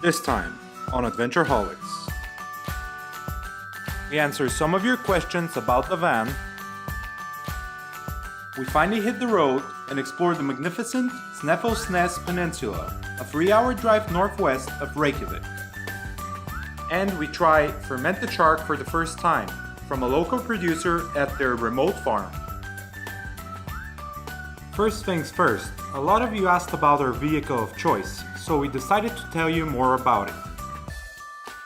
This time on Adventureholix. We answer some of your questions about the van. We finally hit the road and explore the magnificent Snæfellsnes Peninsula, a 3-hour drive northwest of Reykjavik. And we try fermented shark for the first time from a local producer at their remote farm. First things first, a lot of you asked about our vehicle of choice, so we decided to tell you more about it.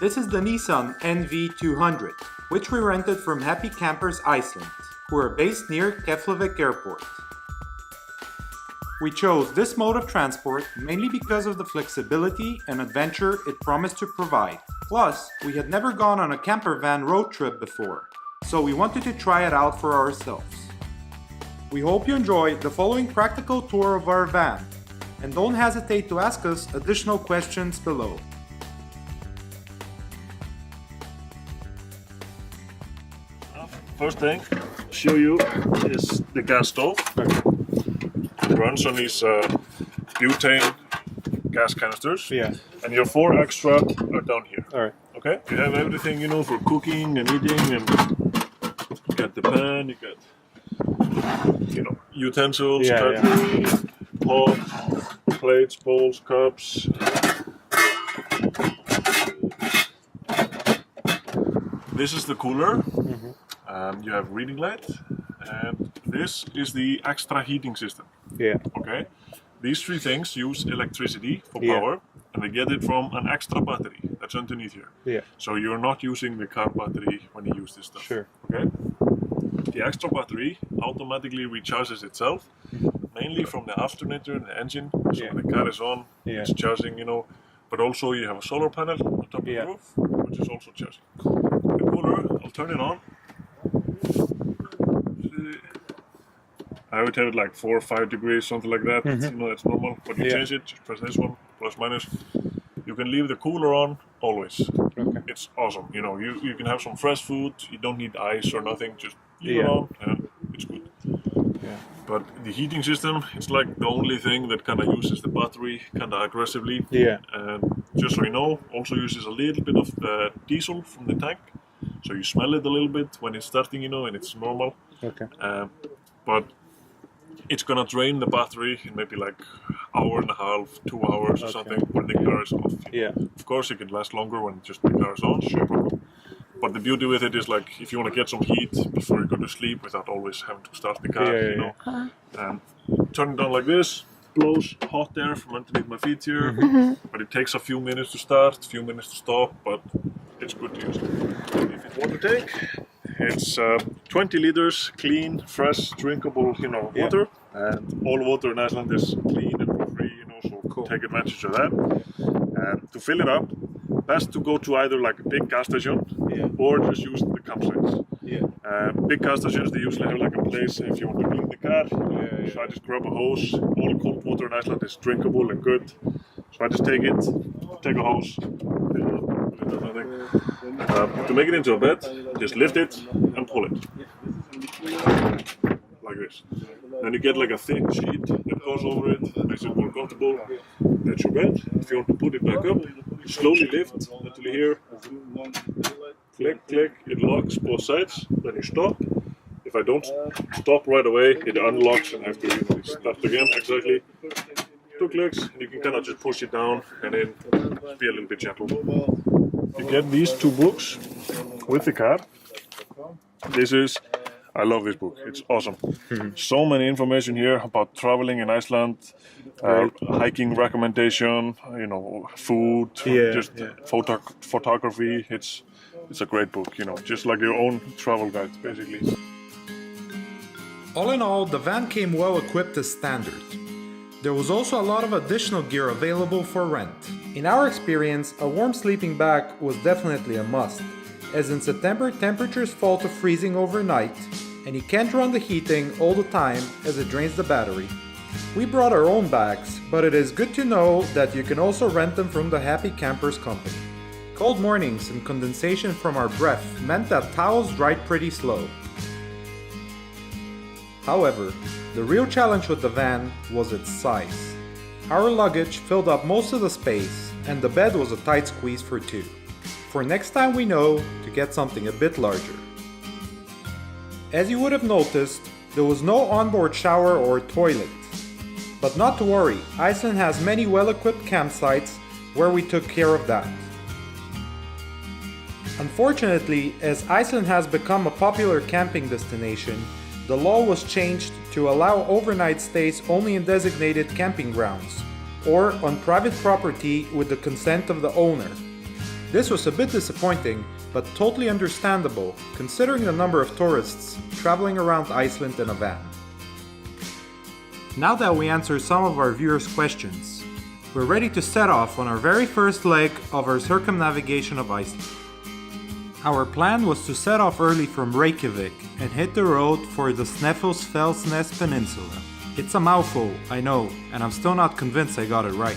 This is the Nissan NV200, which we rented from Happy Campers Iceland, who are based near Keflavik Airport. We chose this mode of transport mainly because of the flexibility and adventure it promised to provide. Plus, we had never gone on a campervan road trip before, so we wanted to try it out for ourselves. We hope you enjoy the following practical tour of our van, and don't hesitate to ask us additional questions below. First thing I'll show you is the gas stove. It runs on these butane gas canisters. Yeah. And your 4 extra are down here. Alright. Okay? You have everything, for cooking and eating, and you got the pan, you got, utensils, cutlery, pots, plates, bowls, cups. This is the cooler. You have reading light, and this is the extra heating system. Yeah. Okay, these 3 things use electricity for power, and they get it from an extra battery that's underneath here. Yeah. So you're not using the car battery when you use this stuff. Sure. Okay. The extra battery automatically recharges itself, mainly from the alternator and the engine. So when the car is on, it's charging. But also you have a solar panel on top of the roof, which is also charging. The cooler, I'll turn it on. I would have it like 4 or 5 degrees, something like that. It's normal. But you change it, just press this one, plus minus. You can leave the cooler on always. Okay. It's awesome. You can have some fresh food. You don't need ice or nothing. Just leave it on, and it's good. Yeah. But the heating system, it's like the only thing that kind of uses the battery kind of aggressively. Yeah. And just so you know, also uses a little bit of the diesel from the tank. So you smell it a little bit when it's starting, and it's normal. Okay. But it's gonna drain the battery in maybe like hour and a half, 2 hours or something when the car is off. Yeah. Of course, it can last longer when just the car is on. Sure. But the beauty with it is like if you want to get some heat before you go to sleep without always having to start the car, turn it on like this. Blows hot air from underneath my feet here, but it takes a few minutes to start, a few minutes to stop, but it's good to use. Water tank, it's 20 liters clean, fresh, drinkable, water, and all water in Iceland is clean and for free, so take advantage of that. And to fill it up, best to go to either like a big gas station or just use the campsites. Big gas stations, they usually have like a place if you want to clean the car. So I just grab a hose. All cold water in Iceland is drinkable and good. So I just take a hose, to make it into a bed, just lift it and pull it. Like this. Then you get like a thick sheet that goes over it, makes it more comfortable. That's your bed. If you want to put it back up, you slowly lift until you hear click, click, it locks both sides, then you stop. If I don't stop right away, it unlocks and I have to start again, exactly. 2 clicks, and you can kind of just push it down and then be a little bit gentle. You get these 2 books with the car. I love this book, it's awesome. So many information here about traveling in Iceland, hiking recommendation, food, photography. It's a great book, just like your own travel guide, basically. All in all, the van came well equipped as standard. There was also a lot of additional gear available for rent. In our experience, a warm sleeping bag was definitely a must, as in September temperatures fall to freezing overnight, and you can't run the heating all the time as it drains the battery. We brought our own bags, but it is good to know that you can also rent them from the Happy Campers company. Cold mornings and condensation from our breath meant that towels dried pretty slow. However, the real challenge with the van was its size. Our luggage filled up most of the space, and the bed was a tight squeeze for two. For next time we know to get something a bit larger. As you would have noticed, there was no onboard shower or toilet. But not to worry, Iceland has many well-equipped campsites where we took care of that. Unfortunately, as Iceland has become a popular camping destination, the law was changed to allow overnight stays only in designated camping grounds, or on private property with the consent of the owner. This was a bit disappointing, but totally understandable considering the number of tourists traveling around Iceland in a van. Now that we answered some of our viewers' questions, we're ready to set off on our very first leg of our circumnavigation of Iceland. Our plan was to set off early from Reykjavik and hit the road for the Snæfellsnes Peninsula. It's a mouthful, I know, and I'm still not convinced I got it right.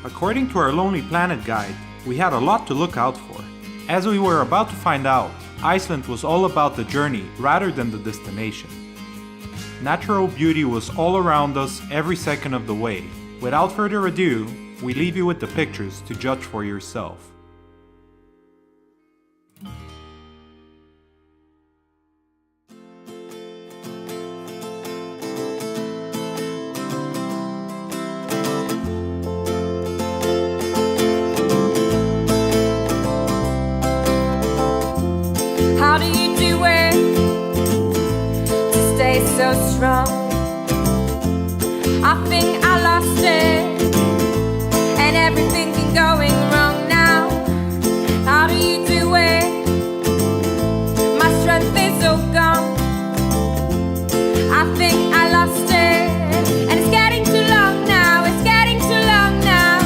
According to our Lonely Planet guide, we had a lot to look out for. As we were about to find out, Iceland was all about the journey rather than the destination. Natural beauty was all around us every second of the way. Without further ado, we leave you with the pictures to judge for yourself. How do you do it to stay so strong? I think I lost it, and everything been going wrong now. How do you do it? My strength is all gone. I think I lost it, and it's getting too long now. It's getting too long now.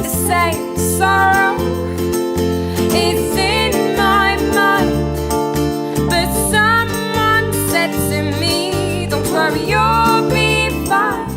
The same sorrow is in my mind, but someone said to me, don't worry, you'll be fine.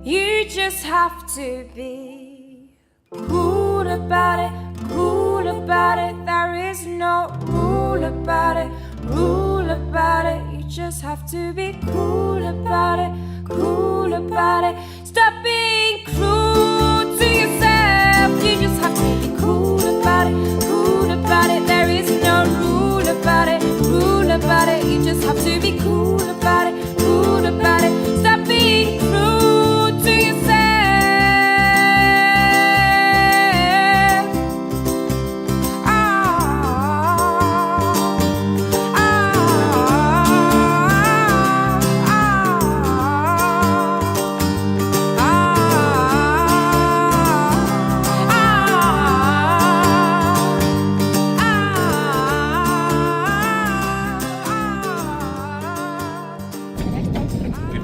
You just have to be cool about it, cool about it. There is no rule about it, rule about it. You just have to be cool about it, cool about it. Stop being cruel to yourself. You just have to be cool about it, cool about it. There is no rule about it, rule about it. You just have to be cool about it, cool about it. Stop being cruel to yourself.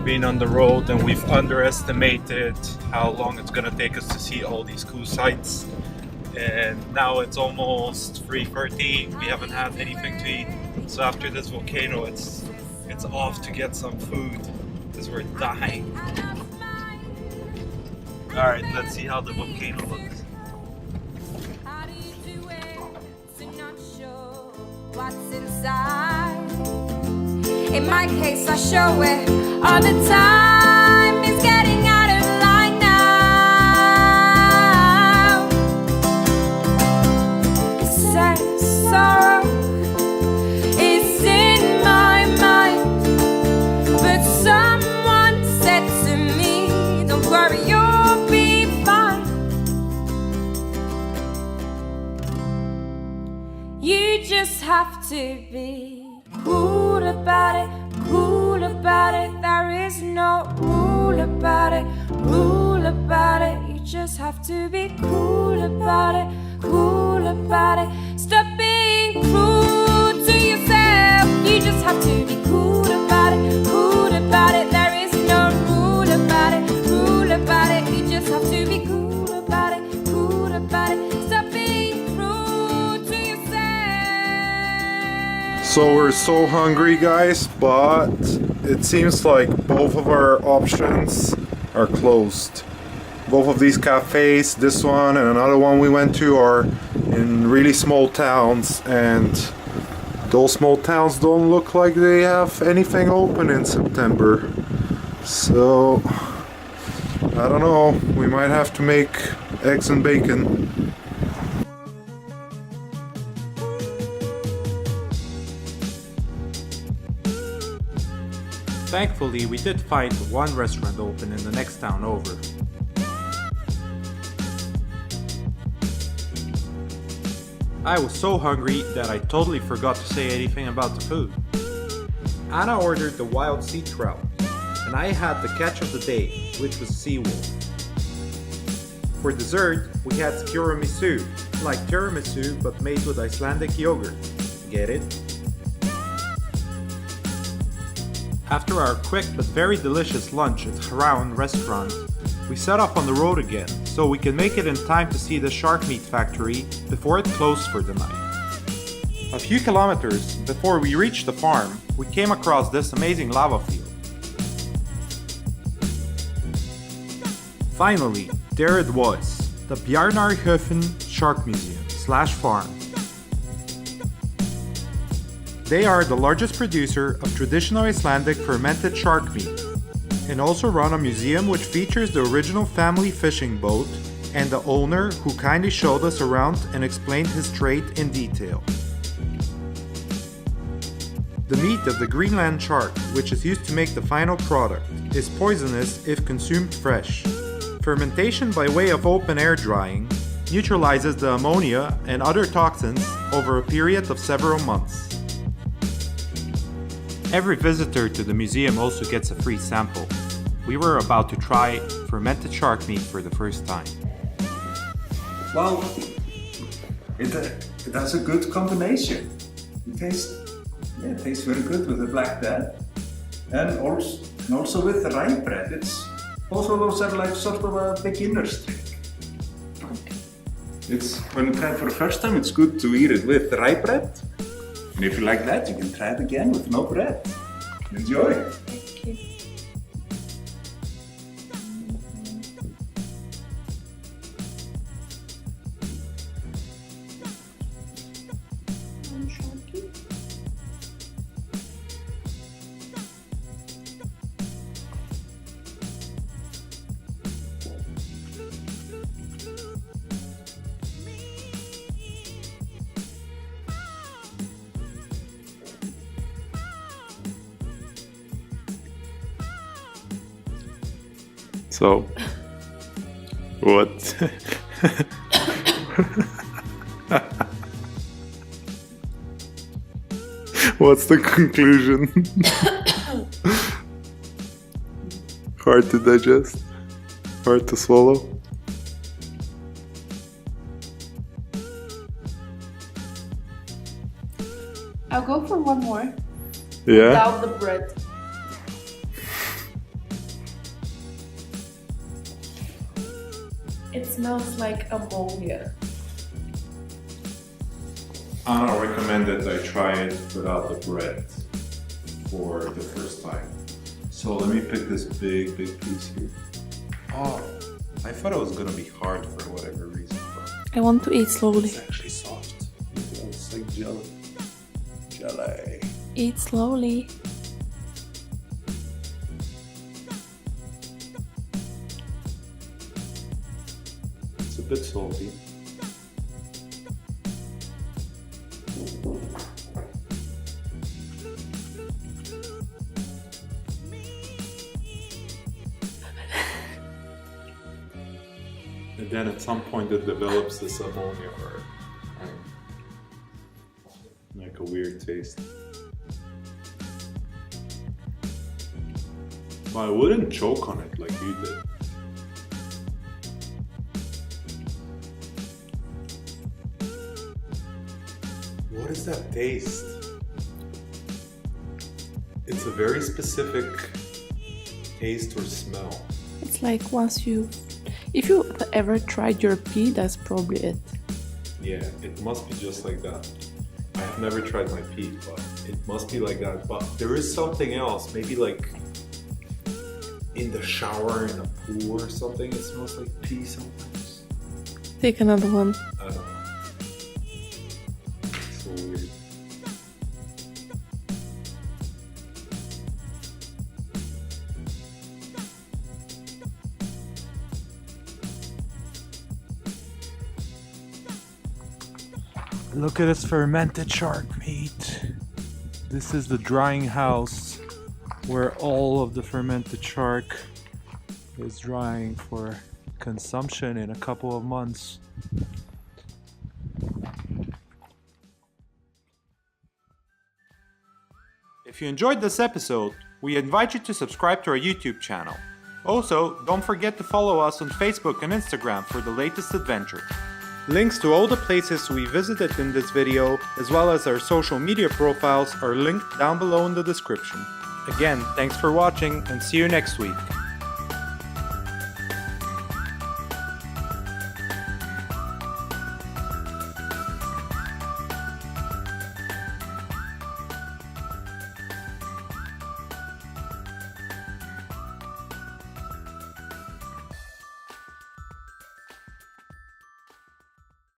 Been on the road and we've underestimated how long it's gonna take us to see all these cool sights, and now it's almost 3:30. We haven't had anything to eat, so after this volcano it's off to get some food because we're dying. Alright, let's see how the volcano looks. How do you do it to not show what's inside? In my case, I show it all the time. It's getting out of line now. The same sorrow is in my mind, but someone said to me, don't worry, you'll be fine. You just have to be cool about it, cool about it. There is no rule about it, rule about it. You just have to be cool about it, cool about it. Stop being cruel to yourself. You just have to be cool about it, cool about it. There is no rule about it, rule about it. You just have to be cool about it, cool about it. Stop being cruel to yourself. So we're so hungry, guys, but it seems like both of our options are closed. Both of these cafes, this one and another one we went to, are in really small towns, and those small towns don't look like they have anything open in September. So, I don't know, we might have to make eggs and bacon. Thankfully, we did find one restaurant open in the next town over. I was so hungry that I totally forgot to say anything about the food. Anna ordered the wild sea trout, and I had the catch of the day, which was seawolf. For dessert, we had tiramisu, like tiramisu but made with Icelandic yogurt. Get it? After our quick but very delicious lunch at Hraun restaurant, we set off on the road again, so we can make it in time to see the shark meat factory before it closed for the night. A few kilometers before we reached the farm, we came across this amazing lava field. Finally, there it was, the Bjarnarhöfn Shark Museum / farm. They are the largest producer of traditional Icelandic fermented shark meat, and also run a museum which features the original family fishing boat and the owner who kindly showed us around and explained his trade in detail. The meat of the Greenland shark, which is used to make the final product, is poisonous if consumed fresh. Fermentation by way of open air drying neutralizes the ammonia and other toxins over a period of several months. Every visitor to the museum also gets a free sample. We were about to try fermented shark meat for the first time. Well, it has a good combination. It tastes very good with the black bread, and also with the rye bread. It's also those are like sort of a beginner's trick. It's when you try it for the first time, it's good to eat it with the rye bread. And if you like that, you can try it again with no bread. Enjoy! Thank you. So, what? What's the conclusion? Hard to digest? Hard to swallow? I'll go for one more. Yeah? Without the bread. It smells like ammonia. Anna recommended I try it without the bread for the first time. So let me pick this big piece here. Oh, I thought it was gonna be hard for whatever reason, but I want to eat slowly. it's actually soft. It's like jelly. Jelly. Eat slowly. It's a bit salty. And then at some point it develops this ammonia or like a weird taste. But I wouldn't choke on it like you did. What is that taste? It's a very specific taste or smell. It's like if you ever tried your pea, that's probably it. Yeah, it must be just like that. I have never tried my pea, but it must be like that. But there is something else, maybe like in the shower, in a pool or something, it smells like pee sometimes. Take another one. I don't know. So weird. Look at this fermented shark meat. This is the drying house where all of the fermented shark is drying for consumption in a couple of months. If you enjoyed this episode, we invite you to subscribe to our YouTube channel. Also, don't forget to follow us on Facebook and Instagram for the latest adventure. Links to all the places we visited in this video, as well as our social media profiles, are linked down below in the description. Again, thanks for watching and see you next week.